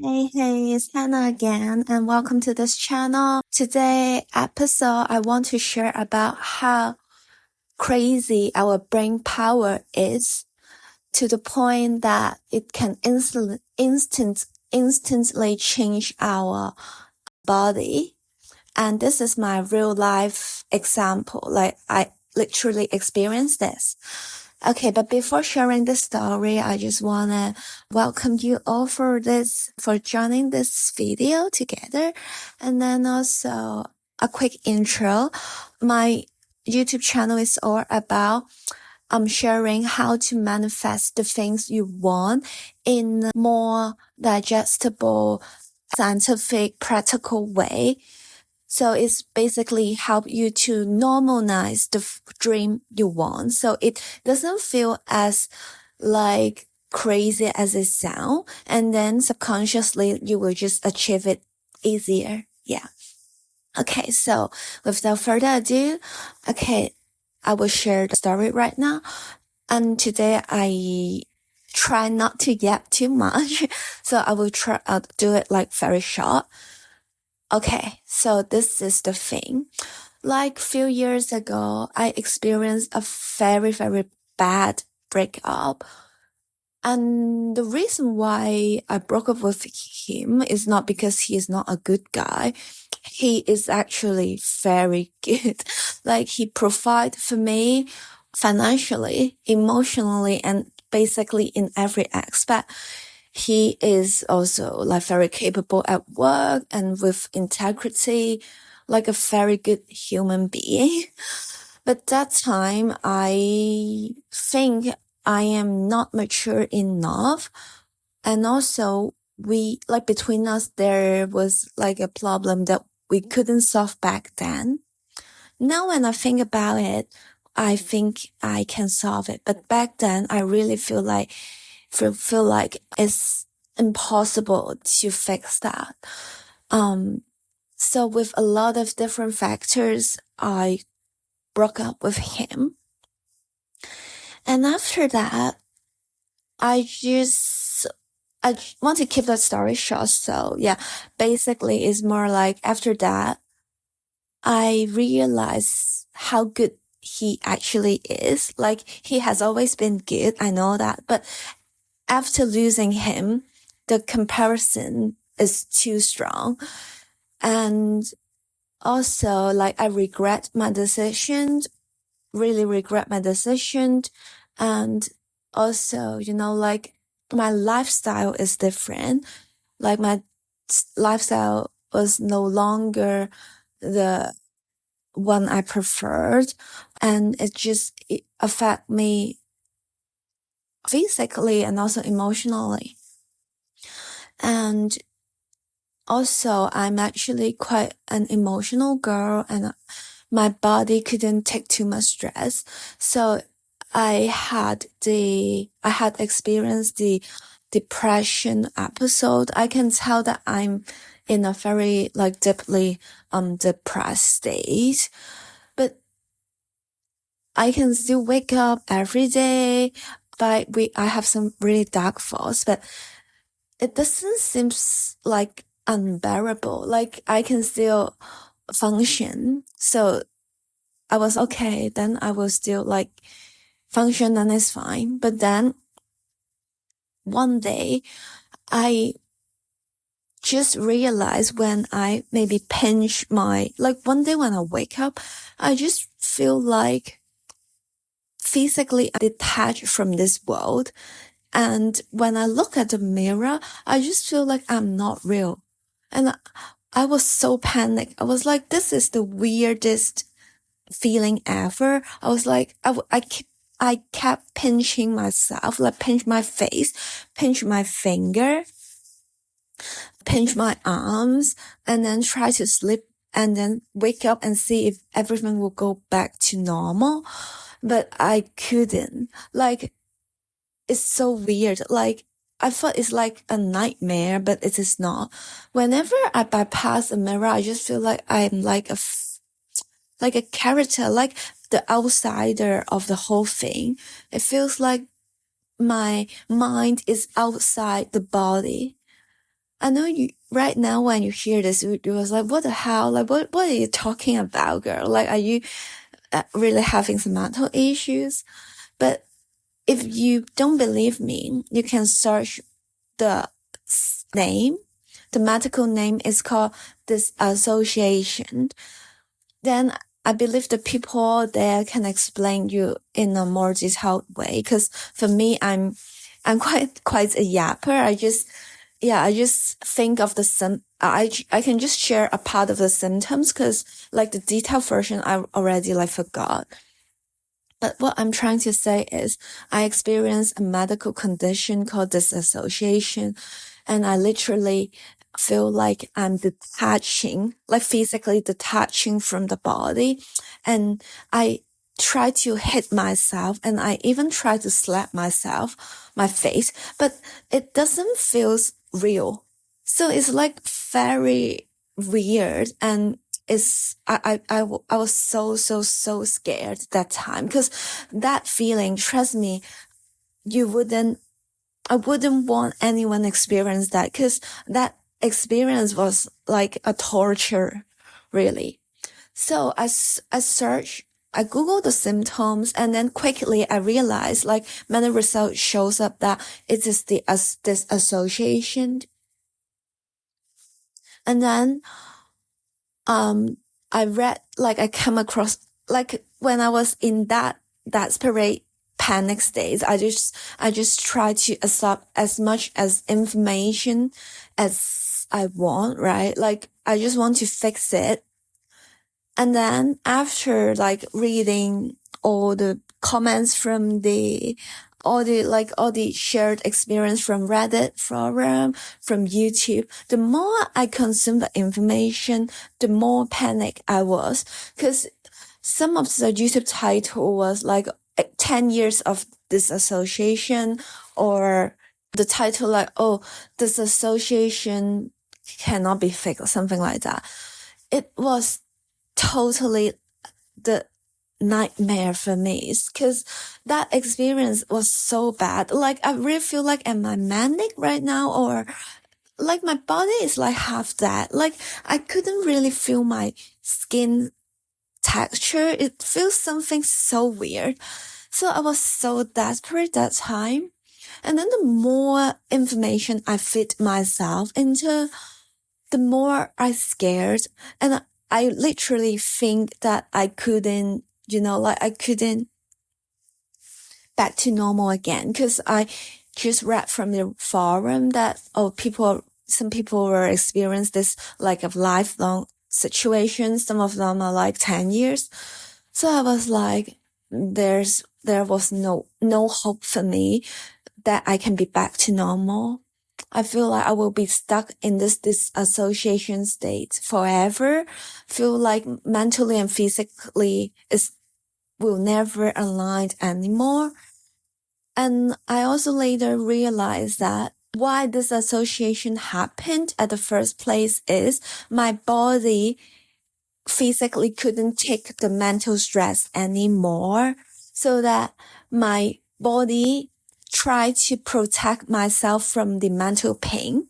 Hey, it's Hannah again, and welcome to this channel. Today episode, I want to share about how crazy our brain power is to the point that it can instantly change our body. And this is my real life example. Like I literally experienced this. Okay, but before sharing the story, I just wanna welcome you all for joining this video together. And then also a quick intro. My YouTube channel is all about sharing how to manifest the things you want in a more digestible, scientific, practical way. So it's basically help you to normalize the dream you want. So it doesn't feel as like crazy as it sounds. And then subconsciously you will just achieve it easier. Yeah. Okay. So without further ado, okay, I will share the story right now. And today I try not to yap too much. So I will try do it like very short. Okay, so this is the thing. Like few years ago, I experienced a very, very bad breakup. And the reason why I broke up with him is not because he is not a good guy. He is actually very good. Like he provided for me financially, emotionally, and basically in every aspect. He is also like very capable at work and with integrity, like a very good human being. But that time, I think I am not mature enough. And also between us, there was like a problem that we couldn't solve back then. Now when I think about it, I think I can solve it. But back then, I really feel like it's impossible to fix that. So with a lot of different factors, I broke up with him. And after that, I want to keep that story short. So yeah, basically it's more like after that, I realized how good he actually is. Like he has always been good. I know that, but after losing him, the comparison is too strong. And also, like, I regret my decision, really regret my decision. And also, like, my lifestyle is different. Like, my lifestyle was no longer the one I preferred. And it affect me physically and also emotionally. And also, I'm actually quite an emotional girl and my body couldn't take too much stress. So I had experienced the depression episode. I can tell that I'm in a very like deeply depressed state. But I can still wake up every day. But I have some really dark thoughts, but it doesn't seem like unbearable. Like I can still function. So I was okay. Then I will still like function and it's fine. But then one day I just realized when I maybe pinch one day when I wake up, I just feel like physically detached from this world. And when I look at the mirror, I just feel like I'm not real. And I was so panicked. I was like, this is the weirdest feeling ever. I was like, I kept pinching myself, like pinch my face, pinch my finger, pinch my arms, and then try to sleep and then wake up and see if everything will go back to normal. But I couldn't. Like, it's so weird. Like, I thought it's like a nightmare, but it is not. Whenever I bypass a mirror, I just feel like I'm like a character, like the outsider of the whole thing. It feels like my mind is outside the body. I know you right now when you hear this, you was like, what the hell? Like, what are you talking about, girl? Like, are you really having some mental issues? But if you don't believe me, you can search the name. The medical name is called dissociation. Then I believe the people there can explain you in a more detailed way. Cause for me, I'm quite a yapper. I just think of I can just share a part of the symptoms. Cause like the detailed version, I already like forgot. But what I'm trying to say is I experienced a medical condition called dissociation, and I literally feel like I'm detaching, like physically detaching from the body. And I try to hit myself, and I even try to slap myself, my face, but it doesn't feel real. So it's like very weird, and I was so scared that time, because that feeling, trust me, I wouldn't want anyone to experience that, because that experience was like a torture, really. So I Googled the symptoms, and then quickly I realized like many results shows up that it is this association. And then I came across, like when I was in that desperate panic state, I just try to absorb as much as information as I want, right? Like I just want to fix it. And then after like reading all the comments from all the shared experience from Reddit forum, from YouTube, the more I consumed the information, the more panic I was. Cause some of the YouTube title was like 10 years of disassociation, or the title like, oh, disassociation cannot be fixed, or something like that. It was totally the nightmare for me, because that experience was so bad. Like I really feel like, am I manic right now, or like my body is like half that. Like I couldn't really feel my skin texture. It feels something so weird. So I was so desperate that time. And then the more information I fit myself into, the more I scared. And I literally think that I couldn't, I couldn't back to normal again. Cause I just read from the forum that, some people were experiencing this like a lifelong situation. Some of them are like 10 years. So I was like, there was no hope for me that I can be back to normal. I feel like I will be stuck in this disassociation state forever. Feel like mentally and physically will never align anymore. And I also later realized that why this association happened at the first place is my body physically couldn't take the mental stress anymore, so that my body tried to protect myself from the mental pain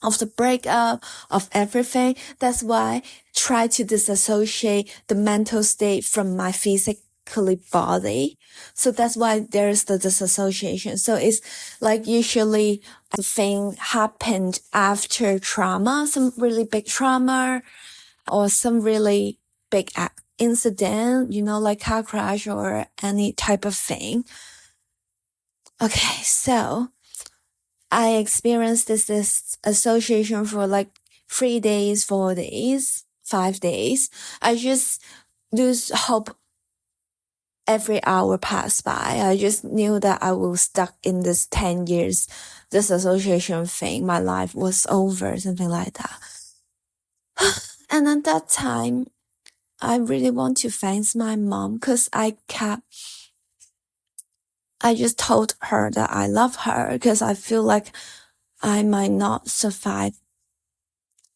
of the breakup, of everything. That's why I try to disassociate the mental state from my physically body. So that's why there's the disassociation. So it's like usually the thing happened after trauma, some really big trauma, or some really big incident, like car crash or any type of thing. Okay, so I experienced this association for like 3 days, 4 days, 5 days. I just lose hope every hour passed by. I just knew that I was stuck in this 10 years, this association thing. My life was over, something like that. And at that time, I really want to thank my mom, because I just told her that I love her, because I feel like I might not survive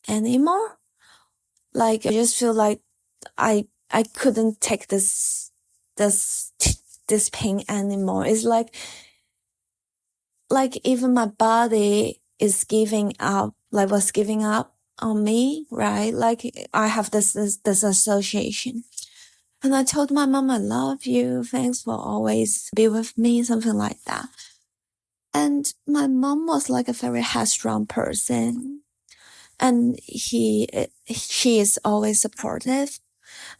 anymore. Like I just feel like I couldn't take this pain anymore. It's like even my body was giving up on me, right? Like I have this association. And I told my mom, I love you. Thanks for always be with me, something like that. And my mom was like a very headstrong person. And she is always supportive.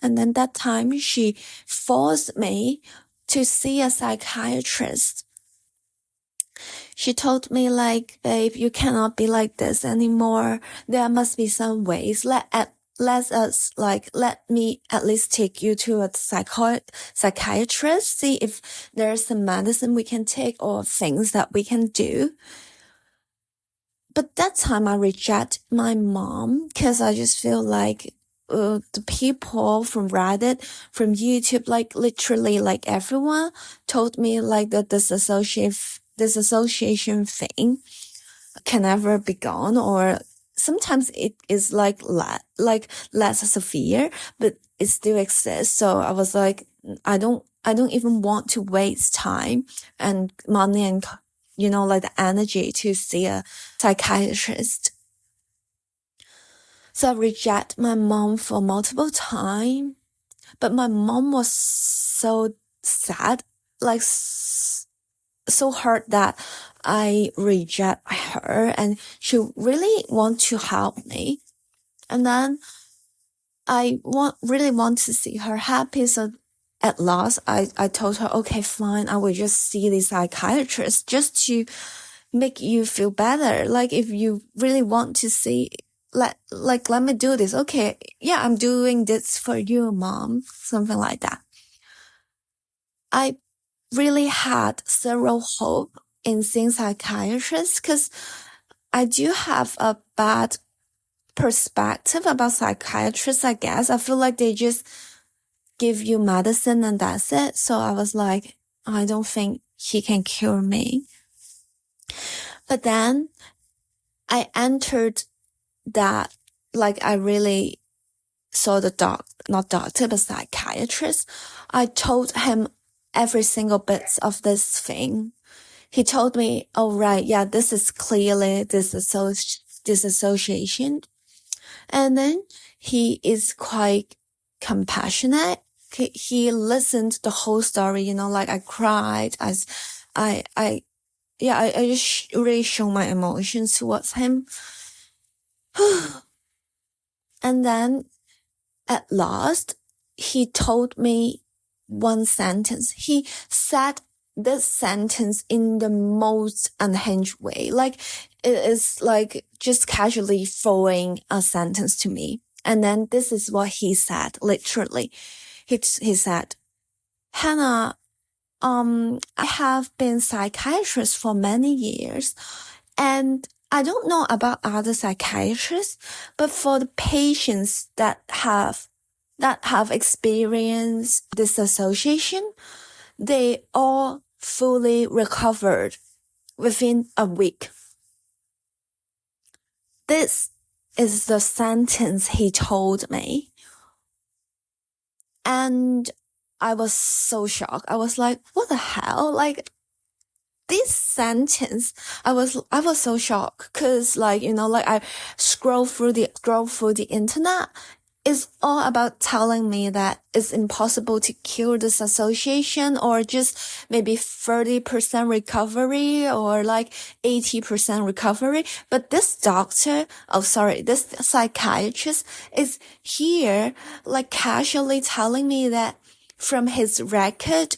And then that time she forced me to see a psychiatrist. She told me like, babe, you cannot be like this anymore. There must be some ways. Let me at least take you to a psychiatrist, see if there's some medicine we can take or things that we can do. But that time I reject my mom because I just feel like the people from Reddit, from YouTube, like literally like everyone told me like the dissociation thing can never be gone, or sometimes it is like less severe, but it still exists. So I was like, I don't even want to waste time and money and like the energy to see a psychiatrist. So I reject my mom for multiple times, but my mom was so sad, like so hurt that I reject her, and she really want to help me. And then I really want to see her happy. So at last, I told her, okay, fine, I will just see the psychiatrist just to make you feel better. Like if you really want to see, let me do this. Okay, yeah, I'm doing this for you, mom. Something like that. I really had zero hope in seeing psychiatrists because I do have a bad perspective about psychiatrists, I guess. I feel like they just give you medicine and that's it. So I was like, I don't think he can cure me. But then I entered that, like I really saw the not doctor, but psychiatrist. I told him every single bit of this thing. He told me, oh right, yeah, this is clearly dissociation. And then he is quite compassionate. He listened to the whole story, like I cried as I just really show my emotions towards him. And then at last, he told me one sentence. He said this sentence in the most unhinged way. Like it is like just casually throwing a sentence to me. And then this is what he said, literally. He said, Hannah, I have been psychiatrist for many years, and I don't know about other psychiatrists, but for the patients that have experienced dissociation, they all fully recovered within a week. This is the sentence he told me. And I was so shocked. I was like, what the hell? Like, this sentence, I was so shocked because I scroll through the internet. It's all about telling me that it's impossible to cure this dissociation, or just maybe 30% recovery or like 80% recovery. But this this psychiatrist is here like casually telling me that from his record,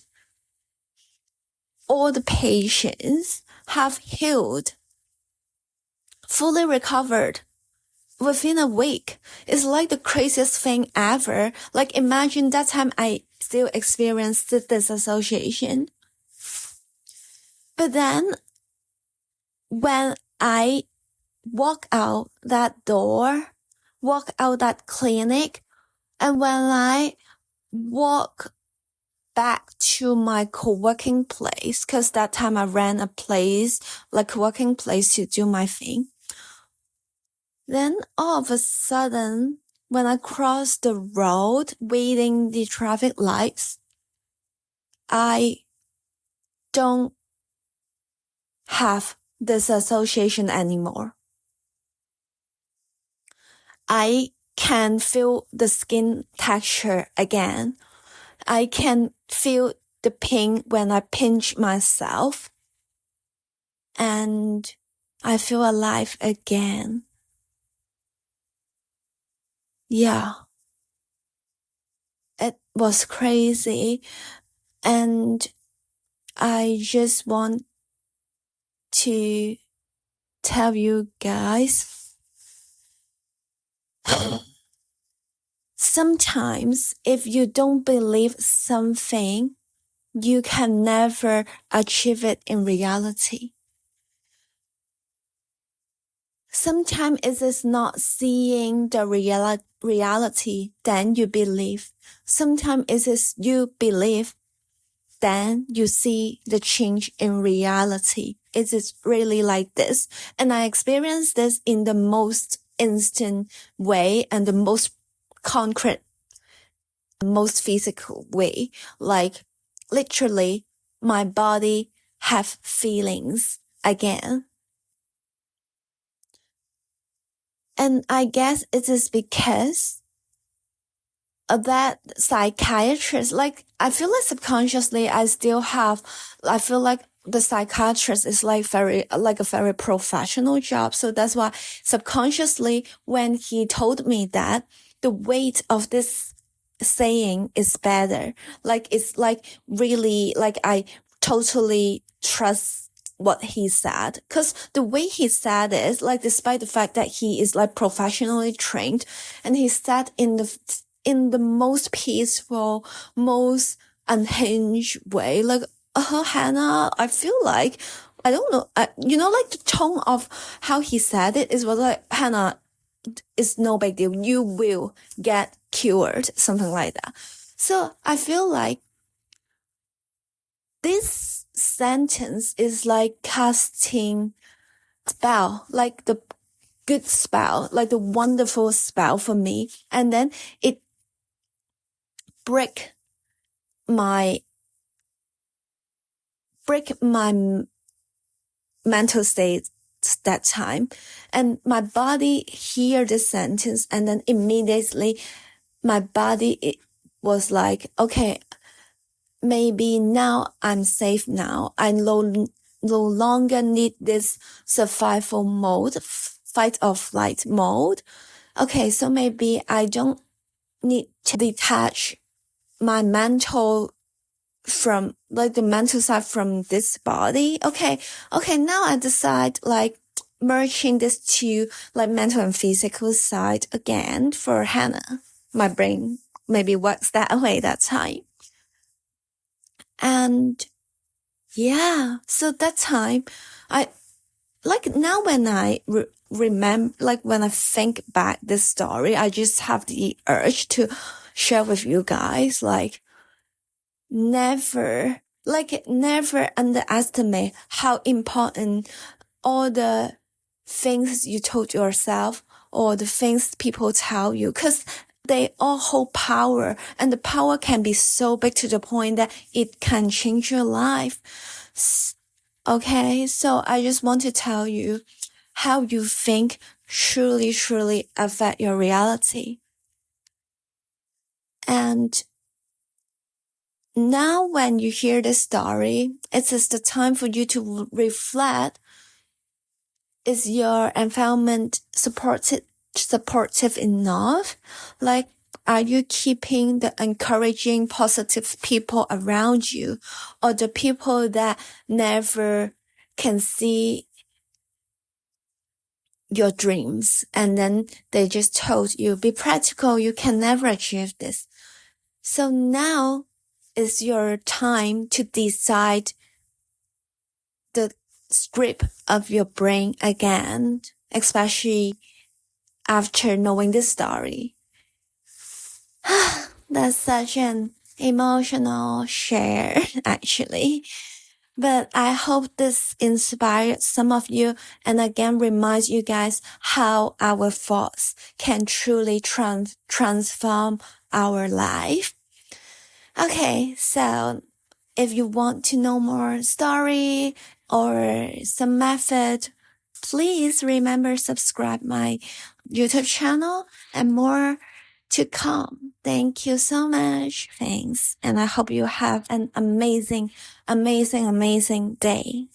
all the patients have healed, fully recovered within a week. It's like the craziest thing ever. Like imagine that time I still experienced this association. But then when I walk out that door, walk out that clinic, and when I walk back to my co-working place, because that time I ran a place, like co-working place to do my thing. Then all of a sudden, when I crossed the road waiting the traffic lights, I don't have dissociation anymore. I can feel the skin texture again. I can feel the pain when I pinch myself. And I feel alive again. Yeah. It was crazy. And I just want to tell you guys, sometimes if you don't believe something, you can never achieve it in reality. Sometimes it is not seeing the reality, then you believe. Sometimes it is you believe, then you see the change in reality. It is really like this. And I experienced this in the most instant way and the most concrete, most physical way. Like literally my body have feelings again. And I guess it is because that psychiatrist, like, I feel like subconsciously I feel like the psychiatrist is like a very professional job. So that's why subconsciously when he told me that the weight of this saying is better, like it's like really like I totally trust what he said, because the way he said it, like despite the fact that he is like professionally trained, and he said in the most peaceful, most unhinged way, like, Hannah, I feel like, I don't know, like the tone of how he said it is was like, Hannah, it's no big deal. You will get cured, something like that. So I feel like this sentence is like casting spell, like the good spell, like the wonderful spell for me. And then it break my mental state that time. And my body hear the sentence, and then immediately my body, it was like, okay, maybe now I'm safe now. I no longer need this survival mode, fight or flight mode. Okay, so maybe I don't need to detach my mental from, like, the mental side from this body. Okay, now I decide, like, merging this two, like, mental and physical side again for Hannah. My brain maybe works that way that time. And yeah, so that time, I, like, now when I remember, like, when I think back this story, I just have the urge to share with you guys, like, never underestimate how important all the things you told yourself or the things people tell you, because they all hold power, and the power can be so big to the point that it can change your life. Okay, so I just want to tell you how you think truly affect your reality. And now when you hear this story, it is the time for you to reflect. Is your environment supportive enough? Like, are you keeping the encouraging, positive people around you, or the people that never can see your dreams, and then they just told you, be practical, you can never achieve this? So now is your time to decide the script of your brain again, especially after knowing this story. That's such an emotional share, actually. But I hope this inspired some of you, and again reminds you guys how our thoughts can truly transform our life. Okay, so if you want to know more story or some method, please remember subscribe my YouTube channel and more to come. Thank you so much. Thanks. And I hope you have an amazing day.